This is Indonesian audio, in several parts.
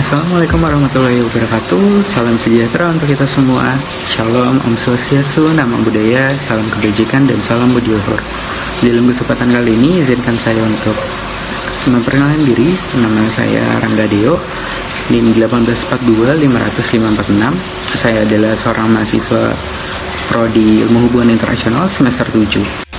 Assalamualaikum warahmatullahi wabarakatuh. Salam sejahtera untuk kita semua. Shalom, Om Swastiastu, Namo Buddhaya, salam kebajikan dan salam budi luhur. Dalam kesempatan kali ini izinkan saya untuk memperkenalkan diri. Nama saya Rangga Deo, NIM 1842546. Saya adalah seorang mahasiswa Prodi Ilmu Hubungan Internasional semester 7.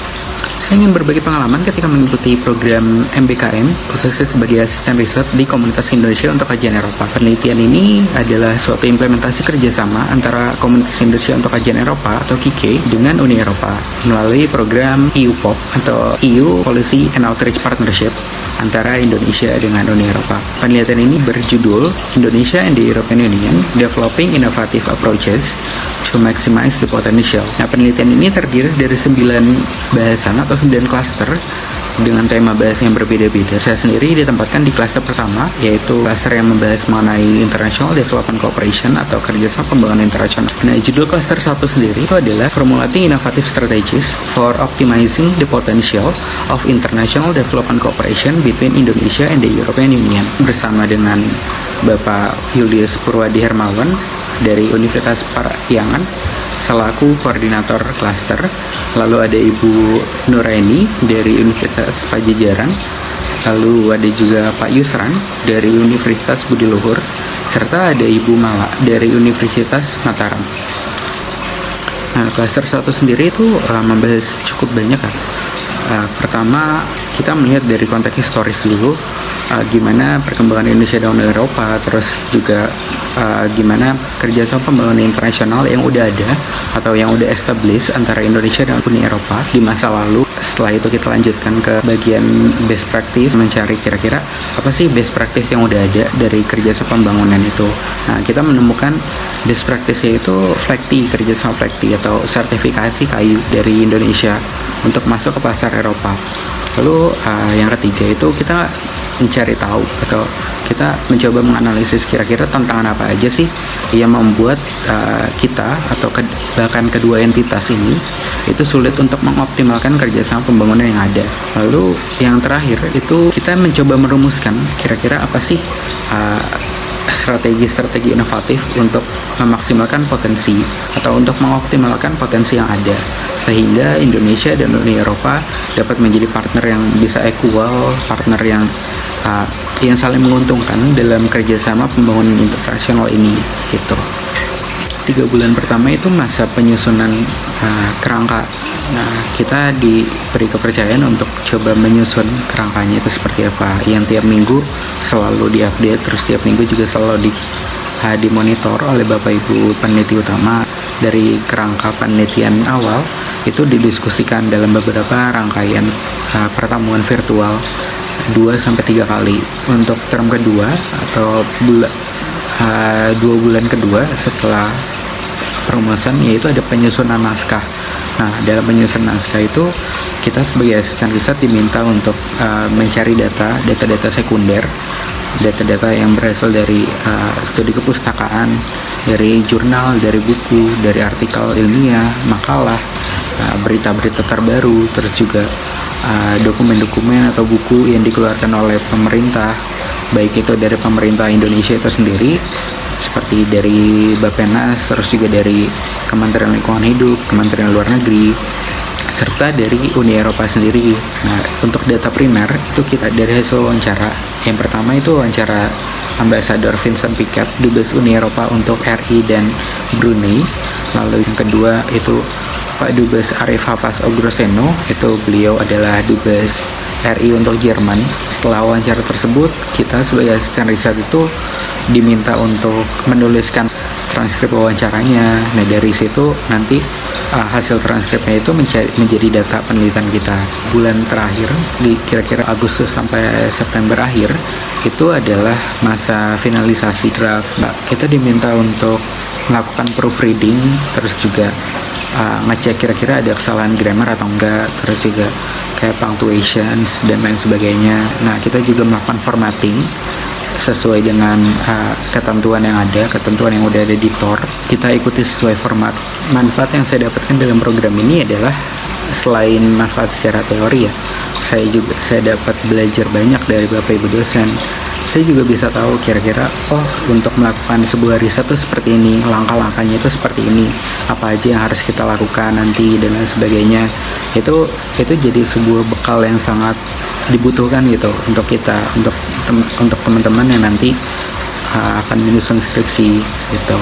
Saya ingin berbagi pengalaman ketika mengikuti program MBKM, khususnya sebagai asisten riset di Komunitas Indonesia untuk Kajian Eropa. Penelitian ini adalah suatu implementasi kerjasama antara Komunitas Indonesia untuk Kajian Eropa atau KIK dengan Uni Eropa melalui program EU-POP atau EU Policy and Outreach Partnership antara Indonesia dengan Uni Eropa. Penelitian ini berjudul Indonesia and the European Union Developing Innovative Approaches to Maximize the Potential. Nah, penelitian ini terdiri dari 9 bahasan atau 9 klaster dengan tema bahas yang berbeda-beda. Saya sendiri ditempatkan di klaster pertama, yaitu klaster yang membahas mengenai International Development Cooperation atau kerjasama pembangunan internasional. Nah, judul klaster 1 sendiri itu adalah Formulating Innovative Strategies for Optimizing the Potential of International Development Cooperation between Indonesia and the European Union. Bersama dengan Bapak Julius Purwadi Hermawan dari Universitas Parahyangan selaku koordinator klaster, lalu ada Ibu Nuraini dari Universitas Pajajaran, lalu ada juga Pak Yusran dari Universitas Budi Luhur, serta ada Ibu Mala dari Universitas Mataram. Nah, klaster 1 sendiri itu membahas cukup banyak kan. Pertama, kita melihat dari konteks historis dulu, gimana perkembangan Indonesia dan Uni Eropa, terus juga gimana kerjasama pembangunan internasional yang udah ada atau yang udah established antara Indonesia dan Uni Eropa di masa lalu. Setelah itu kita lanjutkan ke bagian best practice, mencari kira-kira apa sih best practice yang udah ada dari kerjasama pembangunan itu. Nah, kita menemukan best practice yaitu FLEGT, kerjasama FLEGT atau sertifikasi kayu dari Indonesia untuk masuk ke pasar Eropa. Lalu yang ketiga itu kita mencari tahu atau kita mencoba menganalisis kira-kira tantangan apa aja sih yang membuat kita atau bahkan kedua entitas ini itu sulit untuk mengoptimalkan kerjasama pembangunan yang ada. Lalu yang terakhir itu kita mencoba merumuskan kira-kira apa sih strategi-strategi inovatif untuk memaksimalkan potensi atau untuk mengoptimalkan potensi yang ada sehingga Indonesia dan Uni Eropa dapat menjadi partner yang bisa equal, partner yang saling menguntungkan dalam kerjasama pembangunan internasional ini gitu. 3 bulan pertama itu masa penyusunan kerangka. Nah, kita diberi kepercayaan untuk coba menyusun kerangkanya itu seperti apa, yang tiap minggu selalu diupdate, terus tiap minggu juga selalu dimonitor oleh Bapak Ibu peneliti utama. Dari kerangka penelitian awal itu didiskusikan dalam beberapa rangkaian pertemuan virtual 2-3 kali. Untuk term kedua atau 2 bulan kedua setelah perumusan, yaitu ada penyusunan naskah. Nah, dalam penyusunan naskah itu kita sebagai asisten riset diminta untuk mencari data-data sekunder, data-data yang berasal dari studi kepustakaan, dari jurnal, dari buku, dari artikel ilmiah, makalah, berita-berita terbaru, terus juga dokumen-dokumen atau buku yang dikeluarkan oleh pemerintah, baik itu dari pemerintah Indonesia itu sendiri seperti dari Bappenas, terus juga dari Kementerian Lingkungan Hidup, Kementerian Luar Negeri, serta dari Uni Eropa sendiri. Nah, untuk data primer itu kita dari hasil wawancara. Yang pertama itu wawancara Ambasador Vincent Piquet, Dubes Uni Eropa untuk RI dan Brunei. Lalu yang kedua itu Pak Dubes Arif Hafaz Ogroseno, itu beliau adalah Dubes RI untuk Jerman. Setelah wawancara tersebut, kita sebagai asisten riset itu diminta untuk menuliskan transkrip wawancaranya. Nah, dari situ nanti hasil transkripnya itu menjadi data penelitian kita. Bulan terakhir di kira-kira Agustus sampai September akhir itu adalah masa finalisasi draft. Nah, kita diminta untuk melakukan proofreading, terus juga ngecek kira-kira ada kesalahan grammar atau enggak, terus juga kayak punctuations dan lain sebagainya. Nah, kita juga melakukan formatting sesuai dengan ketentuan yang ada, ketentuan yang udah ada di TOR. Kita ikuti sesuai format. Manfaat yang saya dapatkan dalam program ini adalah selain manfaat secara teori ya, saya dapat belajar banyak dari Bapak Ibu dosen. saya juga bisa tahu kira-kira oh untuk melakukan sebuah riset tuh seperti ini, langkah-langkahnya itu seperti ini, apa aja yang harus kita lakukan nanti dan lain sebagainya. Itu jadi sebuah bekal yang sangat dibutuhkan gitu untuk kita, untuk teman-teman yang nanti akan menyusun skripsi gitu.